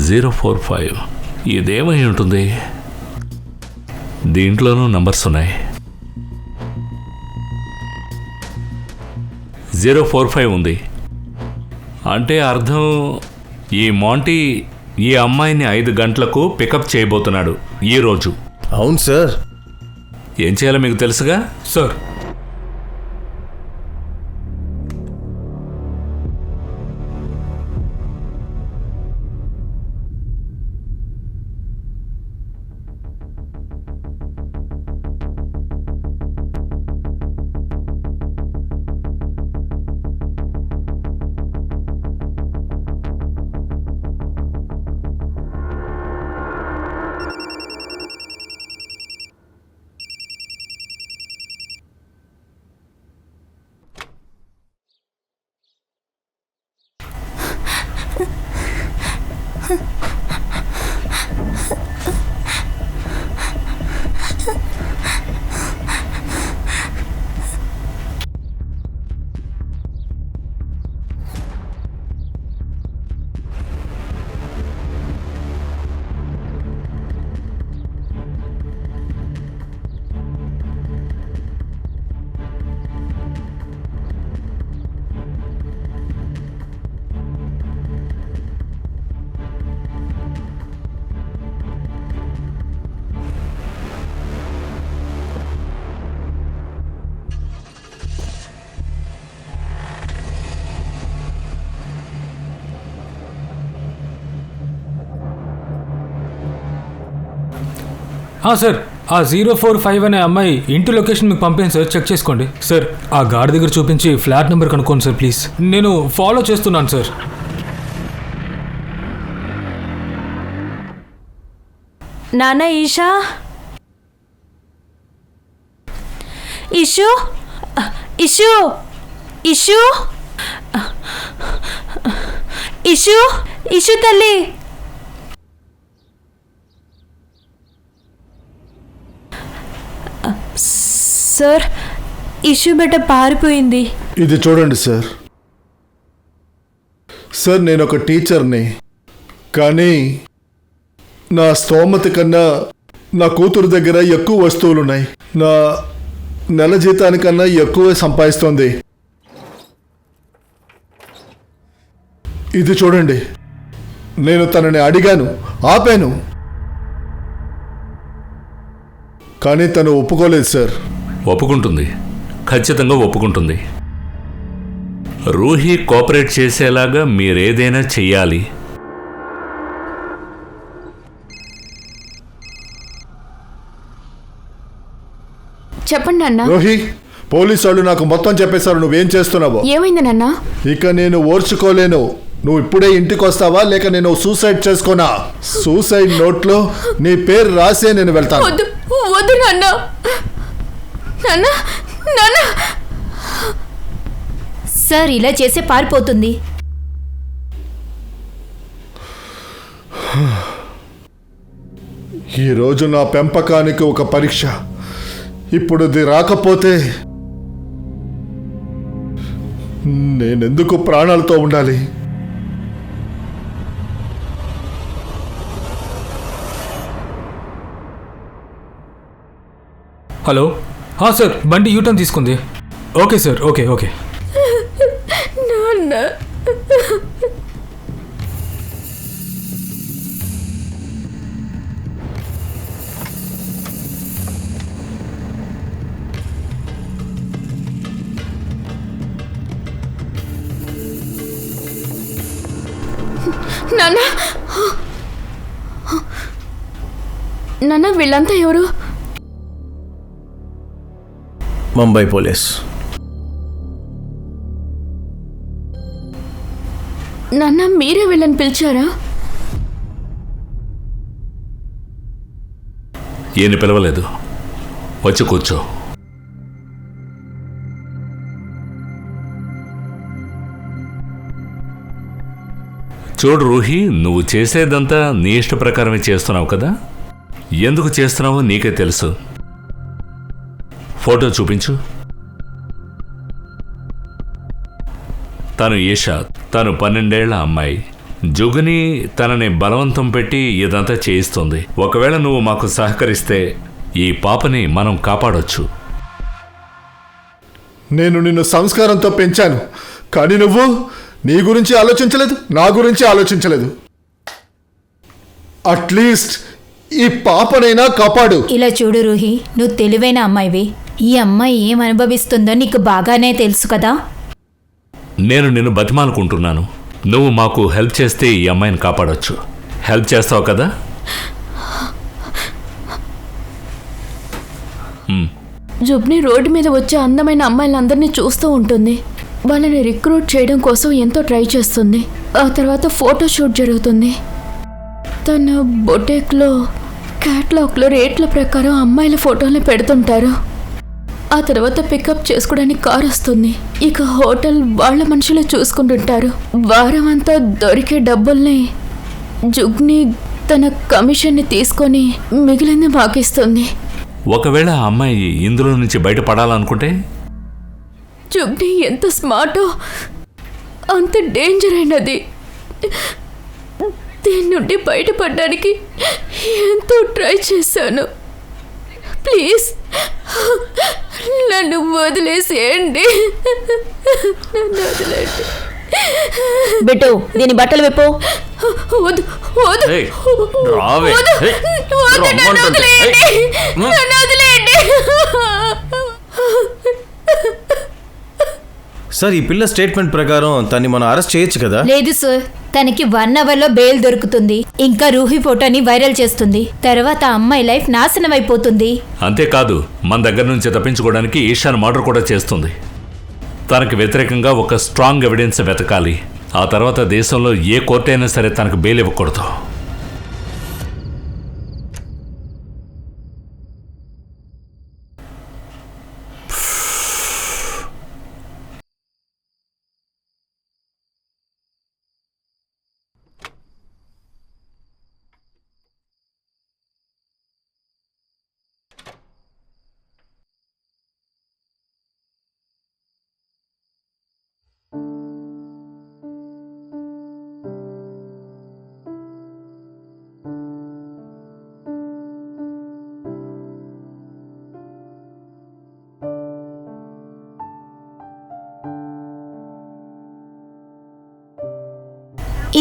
045 ఇదేమై ఉంటుంది? దీంట్లోనూ నంబర్స్ ఉన్నాయి. 045 ఉంది అంటే అర్థం ఈ మాంటీ ఈ అమ్మాయిని 5 గంటలకు పికప్ చేయబోతున్నాడు ఈరోజు. అవును సార్. ఏం చేయాలో మీకు తెలుసుగా సార్. సార్, ఆ 045 అనే అమ్మాయి ఇంటి లొకేషన్ మీకు పంపాను సార్, చెక్ చేసుకోండి సార్. ఆ గార్డ్ దగ్గర చూపించి ఫ్లాట్ నెంబర్ కనుక్కోండి సార్ ప్లీజ్. నేను ఫాలో చేస్తున్నాను సార్. నాన్న ఈషా, ఇషు ఇషు ఇషు ఇషు ఇషు తల్లి. సార్, ఇష్యూ బెట్ట పారిపోయింది. ఇది చూడండి సార్. సార్, నేను ఒక టీచర్ని, కానీ నా స్తోమత కన్నా నా కూతురు దగ్గర ఎక్కువ వస్తువులున్నాయి. నా నెల జీతానికన్నా ఎక్కువే సంపాదిస్తోంది. ఇది చూడండి, నేను తనని అడిగాను, ఆపాను, కానీ తను ఒప్పుకోలేదు సార్. ఒప్పుకుంటుంది, ఖచ్చితంగా ఒప్పుకుంటుంది. రూహి కోఆపరేట్ చేసేలాగా మీరేదైనా చెయ్యాలి. చెప్పండి నాన్న. రూహి, పోలీసు వాళ్ళు నాకు మొత్తం చెప్పేశారు నువ్వేం చేస్తున్నావో. ఏమైంది నాన్న? ఇక నేను ఓర్చుకోలేను. నువ్వు ఇప్పుడే ఇంటికి వస్తావా, లేక నేను సూసైడ్ చేసుకోనా? సూసైడ్ నోట్లో నీ పేరు రాసే నేను వెళ్తాను. వద్దు వద్దు నాన్న. నాన్న నాన్న. సార్, ఇలా చేస్తే పారిపోతుంది. ఈరోజు నా పెంపకానికి ఒక పరీక్ష. ఇప్పుడు ఇది రాకపోతే నేనెందుకు ప్రాణాలతో ఉండాలి? హలో సార్, బండి యూటర్న్ తీసుకుంది. Okay sir, okay okay. నాన్న, నాన్న, నాన్న, వీళ్ళంతా ఎవరు? ముంబై పోలీస్. నాన్న, మీరే వీళ్ళని పిలిచారా? ఈయన పిలవలేదు. వచ్చి కూర్చో. చూడు రూహి, నువ్వు చేసేదంతా నీ ఇష్ట ప్రకారమే చేస్తున్నావు కదా. ఎందుకు చేస్తున్నావో నీకే తెలుసు. ఫోటో చూపించు. తను ఈషా, తను 12 ఏళ్ల అమ్మాయి. జుగుని తనని బలవంతం పెట్టి ఇదంతా చేయిస్తుంది. ఒకవేళ నువ్వు మాకు సహకరిస్తే ఈ పాపని మనం కాపాడొచ్చు. నేను నిన్ను సంస్కారంతో పెంచాను, కానీ నువ్వు నీ గురించి ఆలోచించలేదు, నా గురించి ఆలోచించలేదు. అట్లీస్ట్ ఈ పాపనైనా కాపాడు. ఇలా చూడు రూహి, నువ్వు తెలివైన అమ్మాయివి. ఈ అమ్మాయి ఏం అనుభవిస్తుందో నీకు బాగానే తెలుసు కదా. నేను నిన్ను బతిమాలుకుంటున్నాను. నువ్వు మాకు హెల్ప్ చేస్తే ఈ అమ్మాయిని కాపాడొచ్చు. హెల్ప్ చేస్తావు కదా? జుబ్ని రోడ్డు మీద వచ్చే అందమైన అమ్మాయిలందరినీ చూస్తూ ఉంటుంది. వాళ్ళని రిక్రూట్ చేయడం కోసం ఎంతో ట్రై చేస్తుంది. ఆ తర్వాత ఫోటోషూట్ జరుగుతుంది. తన బొటేక్లో క్యాట్లాగ్లో రేట్ల ప్రకారం అమ్మాయిల ఫోటోల్ని పెడుతుంటారు. ఆ తర్వాత పికప్ చేసుకోవడానికి కార్ వస్తుంది. ఇక హోటల్ వాళ్ళ మనుషులే చూసుకుంటుంటారు. వారం అంతా దొరికే డబ్బుల్ని జుగ్ని తన కమిషన్ని తీసుకొని మిగిలింది మాకిస్తుంది. ఒకవేళ ఆ అమ్మాయి ఇందులో నుంచి బయటపడాలనుకుంటే? జుగ్ని ఎంత స్మార్టో అంత డేంజర్ అయినది. దీని నుండి బయటపడడానికి ఎంతో ట్రై చేశాను. ప్లీజ్ నన్ను వదిలేసేయండి. నన్ను వదిలేండి. బిట్టు, దీని బట్టలు విప్పు. వద్దు, వద్దు, ఏయ్, రావే. వద్దు, ఏయ్, వద్దు, నన్ను రమ్మంటుంటే. వదిలేయండి. ఏయ్, నన్ను వదిలేయండి. సార్, ఈ పిల్ల స్టేట్మెంట్ ప్రకారం తన్ని మనం అరెస్ట్ చేయొచ్చు కదా? లేదు సార్, తనకి 1 అవర్లో బెయిల్ దొరుకుతుంది. ఇంకా రూహి ఫోటోని వైరల్ చేస్తుంది. తర్వాత అమ్మాయి లైఫ్ నాశనం అయిపోతుంది. అంతేకాదు, మన దగ్గర నుంచి తప్పించుకోవడానికి ఈషాన్ మర్డర్ కూడా చేస్తుంది. తనకు వ్యతిరేకంగా ఒక స్ట్రాంగ్ ఎవిడెన్స్ వెతకాలి. ఆ తర్వాత దేశంలో ఏ కోర్టు అయినా సరే తనకు బెయిల్ ఇవ్వకూడదు.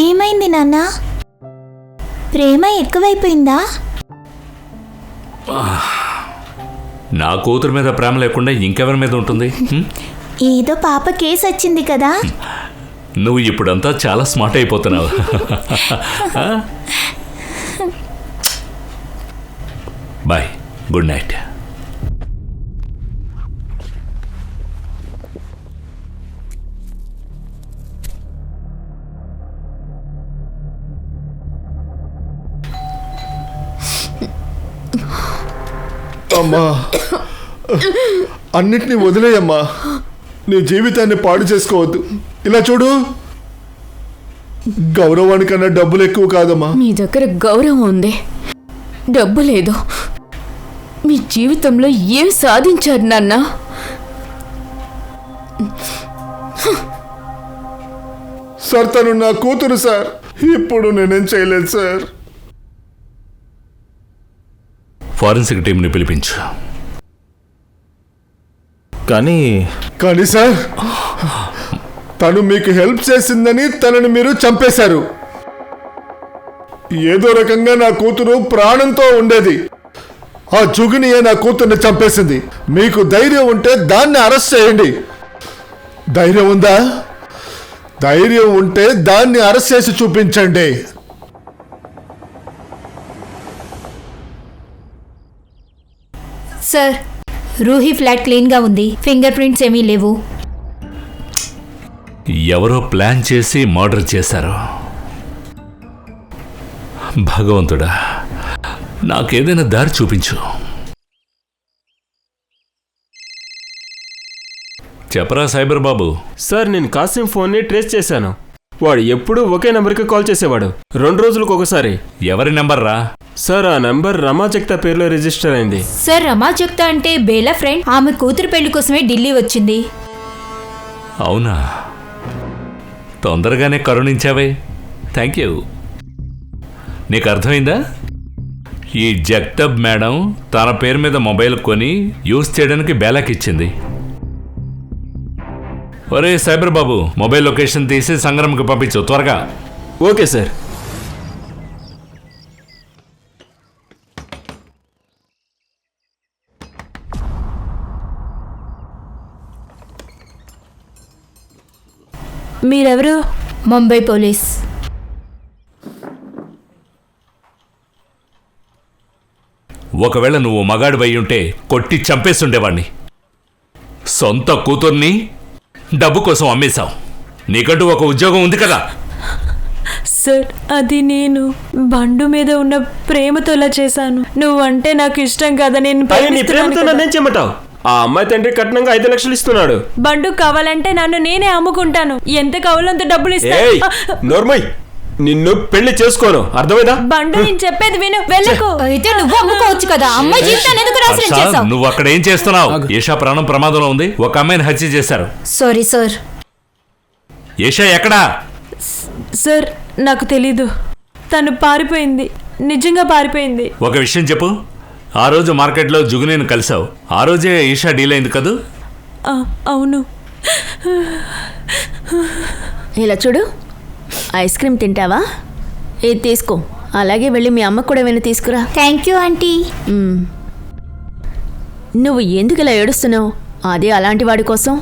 ఏమైంది నాన్న? ప్రేమ ఎక్కువైపోయిందా? నా కూతురు మీద ప్రేమ లేకుండా ఇంకెవరి మీద ఉంటుంది? ఏదో పాప కేసు వచ్చింది కదా. నువ్వు ఇప్పుడంతా చాలా స్మార్ట్ అయిపోతున్నావు. Bye, good night. అమ్మా, అన్నిటినీ వదిలేయమ్మా. నీ జీవితాన్ని పాడు చేసుకోవద్దు. ఇలా చూడు, గౌరవానికన్నా డబ్బులు ఎక్కువ కాదమ్మా. మీ దగ్గర గౌరవం ఉంది, డబ్బు లేదు. మీ జీవితంలో ఏం సాధించారు నాన్న? సార్ తను నా కూతురు సార్. ఇప్పుడు నేనేం చేయలేదు సార్. ఫారెన్సిక్ టీంని పిలిపించు. కానీ సార్ తను మీకు హెల్ప్ చేసిందని తనని మీరు చంపేశారు. ఏదో రకంగా నా కూతురు ప్రాణంతో ఉండేది. ఆ జుగినియే నా కూతుర్ని చంపేసింది. మీకు ధైర్యం ఉంటే దాన్ని అరెస్ట్ చేయండి. ధైర్యం ఉందా? ధైర్యం ఉంటే దాన్ని అరెస్ట్ చేసి చూపించండి. సార్, రూహీ ఫ్లాట్ క్లీన్గా ఉంది. ఫింగర్ ప్రింట్స్ ఏమీ లేవు. ఎవరో ప్లాన్ చేసి మర్డర్ చేశారు. భగవంతుడా, నాకేదైనా దారి చూపించు. చెప్పరా సైబర్ బాబు. సార్, నేను కాసిం ఫోన్ని ట్రేస్ చేశాను. వాడు ఎప్పుడూ ఒకే నెంబర్కి కాల్ చేసేవాడు, 2 రోజులకు ఒకసారి. ఎవరి నెంబర్ రా? సార్, ఆ నెంబర్ రమా జగ్తా పేరులో రిజిస్టర్ అయింది. సార్, రమా జగ్తా అంటే బేలా ఫ్రెండ్. ఆమె కూతురు పెళ్లి కోసమే ఢిల్లీ వచ్చింది. అవునా? తొందరగానే కరుణించావే, థ్యాంక్ యూ. నీకు అర్థమైందా? ఈ జగ్తబ్ మేడం తన పేరు మీద మొబైల్ కొని యూజ్ చేయడానికి బేలాకిచ్చింది. ఒరే సైబర్ బాబు, మొబైల్ లొకేషన్ తీసి సంగ్రామ్కి పంపించు త్వరగా. Okay sir. మీరెవరు? ముంబై పోలీస్. ఒకవేళ నువ్వు మగాడివై ఉంటే కొట్టి చంపేస్తుండేవాణ్ణి. సొంత కూతుర్ని డబ్బు కోసం అమ్మేశావు. నీకంటూ ఒక ఉద్యోగం ఉంది కదా. సార్, అది నేను బండు మీద ఉన్న ప్రేమతో ఇలా చేశాను. నువ్వంటే నాకు ఇష్టం కదా. నేను నీ ప్రేమతో నన్నేం చెమ్మటావు? ఆ అమ్మాయి తండ్రి కట్నంగా 5 లక్షలు ఇస్తున్నాడు. బండు కావాలంటే నన్ను నేనే అమ్ముకుంటాను. ఎంత కావాలో అంత డబ్బులు ఇస్తాను. నోర్మయ్, నిన్ను పెళ్లి చేసుకోను, అర్థమైందా? బండు, నేను చెప్పేది విను, వెళ్ళకు. అయితే నువ్వు అమ్ముకోవచ్చు కదా. అమ్మాయి జీవితాన్ని ఎందుకు నాశనం చేశావు? నువ్వు అక్కడ ఏం చేస్తున్నావు? ఈషా ప్రాణం ప్రమాదంలో ఉంది. ఒక అమ్మాయిని హత్య చేశారు. Sorry sir. ఈషా ఎక్కడా? సార్, నాకు తెలీదు. తను పారిపోయింది, నిజంగా పారిపోయింది. ఒక విషయం చెప్పు. ఆ రోజు మార్కెట్లో జుగునేను కలిసావు. ఆ రోజే ఈషా డీల్ అయింది కదూ? అవును. ఇలా చూడు, ఐస్ క్రీమ్ తింటావా? ఇది తీసుకో. అలాగే వెళ్ళి మీ అమ్మకు కూడా ఏమైనా తీసుకురా. Thank you aunty. నువ్వు ఎందుకు ఇలా ఏడుస్తున్నావు? అదే అలాంటి వాడి కోసం.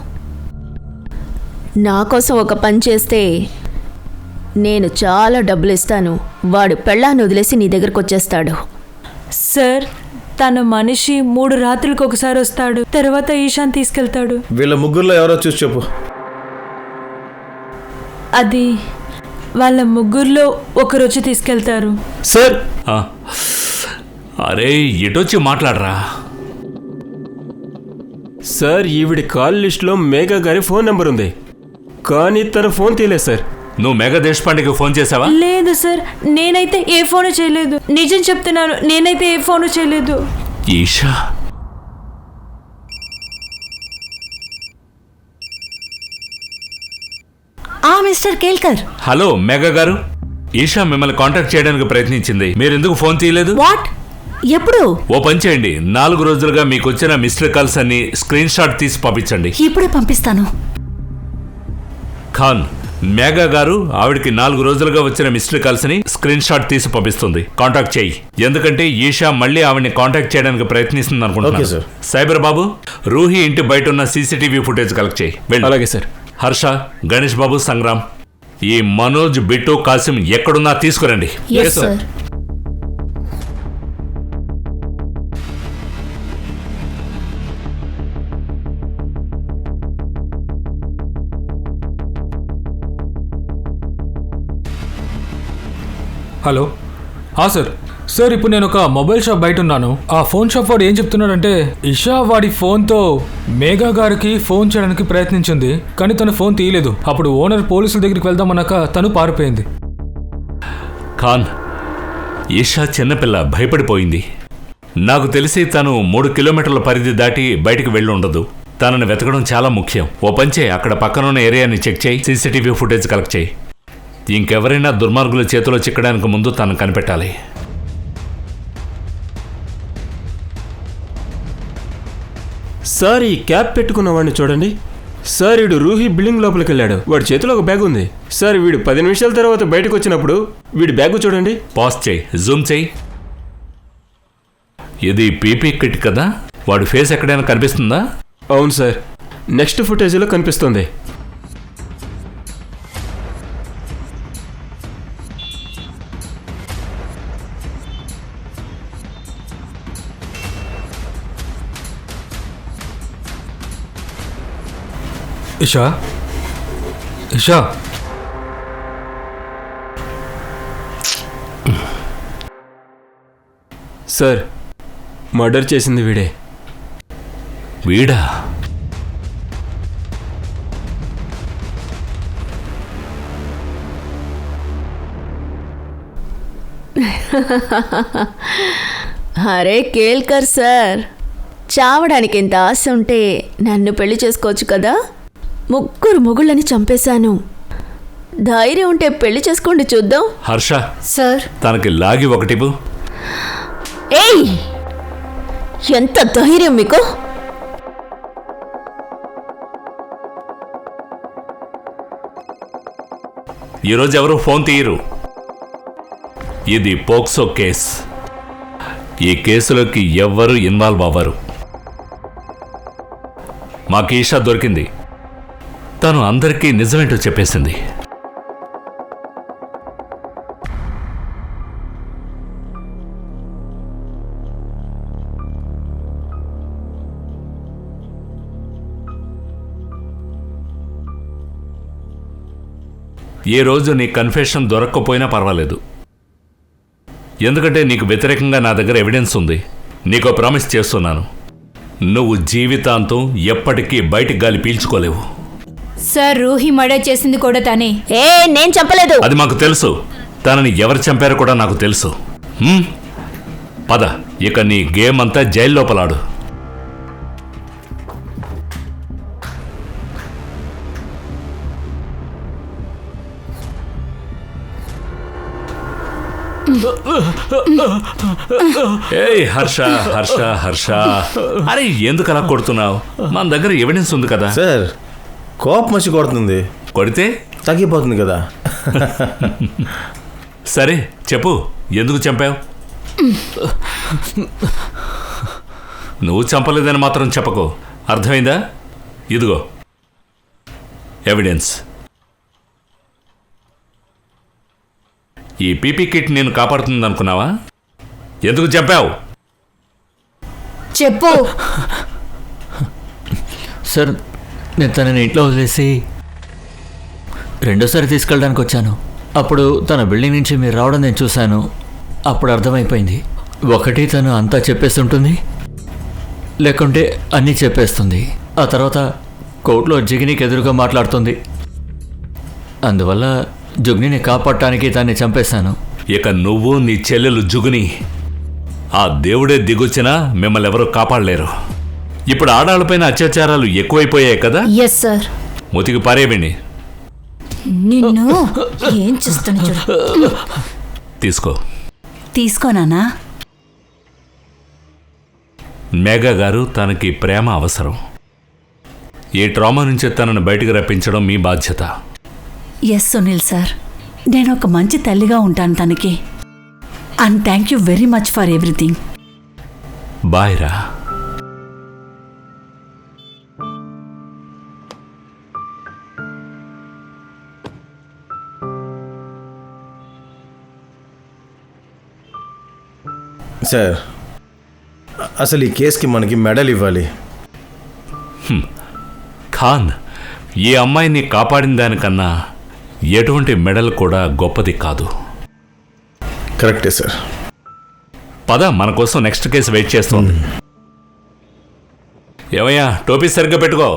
నా కోసం ఒక పని చేస్తే నేను చాలా డబ్బులు ఇస్తాను. వాడు పెళ్ళాన్ని వదిలేసి నీ దగ్గరకు వచ్చేస్తాడు. సార్, తన మనిషి 3 రాత్రులకు ఒకసారి వస్తాడు, తర్వాత ఈశాన్ తీసుకెళ్తాడు. వీళ్ళ ముగ్గురులో ఎవరో చూసి చెప్పు. అది వాళ్ళ ముగ్గురులో ఒకరు వచ్చి తీసుకెళ్తారు. సార్, అరే ఇటొచ్చి మాట్లాడరా. సార్, ఈవిడి కాల్ లిస్ట్లో మేఘా గారి ఫోన్ నెంబర్ ఉంది, కానీ తన ఫోన్ తీయలేదు సార్. నువ్వు మేఘా దేశపాండేకి ఫోన్ చేసావా? లేదు సార్, నేనైతే ఏ ఫోను చేయలేదు. నిజం చెప్తున్నాను, నేనైతే ఏ ఫోను చేయలేదు. ఈషా, మిస్టర్ కేల్కర్. హలో మేఘా గారు. ఈషా మిమ్మల్ని కాంటాక్ట్ చేయడానికి ప్రయత్నించింది. మీరు ఎందుకు ఫోన్ తీయలేదు? వాట్? ఎప్పుడు? ఓ పని చేయండి, 4 రోజులుగా మీకు వచ్చిన మిస్డ్ కాల్స్ అన్ని స్క్రీన్ షాట్ తీసి పంపించండి. ఇప్పుడే పంపిస్తాను. ఖాన్, మేఘా గారు ఆవిడికి 4 రోజులుగా వచ్చిన మిస్డ్ కాల్స్ ని స్క్రీన్ షాట్ తీసి పంపిస్తుంది. కాంటాక్ట్ చేయి, ఎందుకంటే ఈషా మళ్ళీ ఆవిడని కాంటాక్ట్ చేయడానికి ప్రయత్నిస్తుంది అనుకుంటున్నాను. సైబర్ బాబు, రూహి ఇంటి బయట ఉన్న సీసీటీవీ ఫుటేజ్ కలెక్ట్ చేయి. అలాగే సార్. హర్ష, గణేష్ బాబు, సంగ్రామ్, ఈ మనోజ్, బిట్టు, కాసిం ఎక్కడున్నా తీసుకురండి. Yes, sir. Hello. Sir, sir ఇప్పుడు నేను ఒక మొబైల్ షాప్ బయట ఉన్నాను. ఆ ఫోన్ షాప్ వాడు ఏం చెప్తున్నాడంటే, ఇషా వాడి ఫోన్తో మేఘా గారికి ఫోన్ చేయడానికి ప్రయత్నించింది, కానీ తను ఫోన్ తీయలేదు. అప్పుడు ఓనర్ పోలీసుల దగ్గరికి వెళ్దామన్నాక తను పారిపోయింది. ఖాన్, ఈషా చిన్నపిల్ల, భయపడిపోయింది. నాకు తెలిసి తను 3 కిలోమీటర్ల పరిధి దాటి బయటికి వెళ్ళి ఉండదు. తనని వెతకడం చాలా ముఖ్యం. ఓ పని చేయి, అక్కడ పక్కనున్న ఏరియాని చెక్ చేయి, సీసీటీవీ ఫుటేజ్ కలెక్ట్ చేయి. ఇంకెవరైనా దుర్మార్గుల చేతిలో చిక్కడానికి ముందు తను కనిపెట్టాలి. సార్ ఈ క్యాప్ పెట్టుకున్న వాడిని చూడండి సార్. వీడు రూహి బిల్డింగ్ లోపలికి వెళ్ళాడు. వాడి చేతిలో ఒక బ్యాగ్ ఉంది సార్. వీడు 10 నిమిషాల తర్వాత బయటకు వచ్చినప్పుడు వీడి బ్యాగ్ చూడండి. పాస్ చేయి, జూమ్ చేయి. ఇది పీపీ కిట్ కదా? వాడి ఫేస్ ఎక్కడైనా కనిపిస్తుందా? అవును సార్, నెక్స్ట్ ఫుటేజ్లో కనిపిస్తుంది. ఇషా, ఇషా, సార్ మర్డర్ చేసింది వీడే. వీడా? అరే కేల్కర్ సార్, చావడానికి ఇంత ఆశ ఉంటే నన్ను పెళ్లి చేసుకోవచ్చు కదా. 3 మొగుళ్ళని చంపేశాను. ధైర్యం ఉంటే పెళ్లి చేసుకోండి చూద్దాం. హర్ష సార్, తనకి లాగి ఒకటివు. ఏయ్, ఎంత ధైర్యం మీకు? ఈరోజు ఎవరు ఫోన్ తీయరు. ఇది పోక్సో కేస్. ఈ కేసులోకి ఎవ్వరూ ఇన్వాల్వ్ అవ్వరు. మాకు ఈషా దొరికింది. తను అందరికీ నిజమేంటో చెప్పేసింది. ఏ రోజు నీ కన్ఫెషన్ దొరక్కపోయినా పర్వాలేదు, ఎందుకంటే నీకు వ్యతిరేకంగా నా దగ్గర ఎవిడెన్స్ ఉంది. నీకో ప్రామిస్ చేస్తున్నాను, నువ్వు జీవితాంతం ఎప్పటికీ బయటికి గాలి పీల్చుకోలేవు. సార్ రూహి మర్డర్ చేసింది కూడా తనే. నేను చెప్పలేదు. అది మాకు తెలుసు. తనని ఎవరు చంపారో కూడా నాకు తెలుసు. పద, ఇక నీ గేమ్ అంతా జైలు లోపలాడు. ఏయ్ హర్ష, హర్ష, హర్ష, అరే ఎందుకు అలా కొడుతున్నావు? మన దగ్గర ఎవిడెన్స్ ఉంది కదా. సార్ కోపం వచ్చి కొడుతుంది, కొడితే తగ్గిపోతుంది కదా. సరే చెప్పు, ఎందుకు చంపావు? నువ్వు చంపలేదని మాత్రం చెప్పకు, అర్థమైందా? ఇదిగో ఎవిడెన్స్. ఈ పీపీ కిట్ నేను కాపాడుతుంది అనుకున్నావా? ఎందుకు చంపావు? చెప్పు. సార్, నేను తనని ఇంట్లో వదిలేసి రెండోసారి తీసుకెళ్ళడానికి వచ్చాను. అప్పుడు తన బిల్డింగ్ నుంచి మీరు రావడం నేను చూశాను. అప్పుడు అర్థమైపోయింది, ఒకటి తను అంతా చెప్పేస్తుంటుంది, లేకుంటే అన్నీ చెప్పేస్తుంది. ఆ తర్వాత కోర్టులో జిగినికి ఎదురుగా మాట్లాడుతుంది. అందువల్ల జుగ్నిని కాపాడటానికి దాన్ని చంపేశాను. ఇక నువ్వు నీ చెల్లెలు జుగుని, ఆ దేవుడే దిగొచ్చినా మిమ్మల్ని ఎవరూ కాపాడలేరు. ఇప్పుడు ఆడాళ్ళపైన అత్యాచారాలు ఎక్కువైపోయాయి కదా. Yes sir. ముతికి పారేవిని. నిన్ను ఏం చేస్తాను చూడు. తీసుకో. తీసుకోనానా? మేఘా గారు, తనకి ప్రేమ అవసరం. ఈ ట్రామా నుంచి తనను బయటికి రప్పించడం మీ బాధ్యత. ఎస్ సునీల్ సార్, నేను ఒక మంచి తల్లిగా ఉంటాను తనకి. And thank you very much for everything. Bye రా. సార్ అసలు ఈ కేసుకి మనకి మెడల్ ఇవ్వాలి. ఖాన్, ఈ అమ్మాయిని కాపాడిన దానికన్నా ఎటువంటి మెడల్ కూడా గొప్పది కాదు. కరెక్టే సార్. పద, మన కోసం నెక్స్ట్ కేసు వెయిట్ చేస్తోంది. ఏమయ్యా, టోపీ సరిగ్గా పెట్టుకో.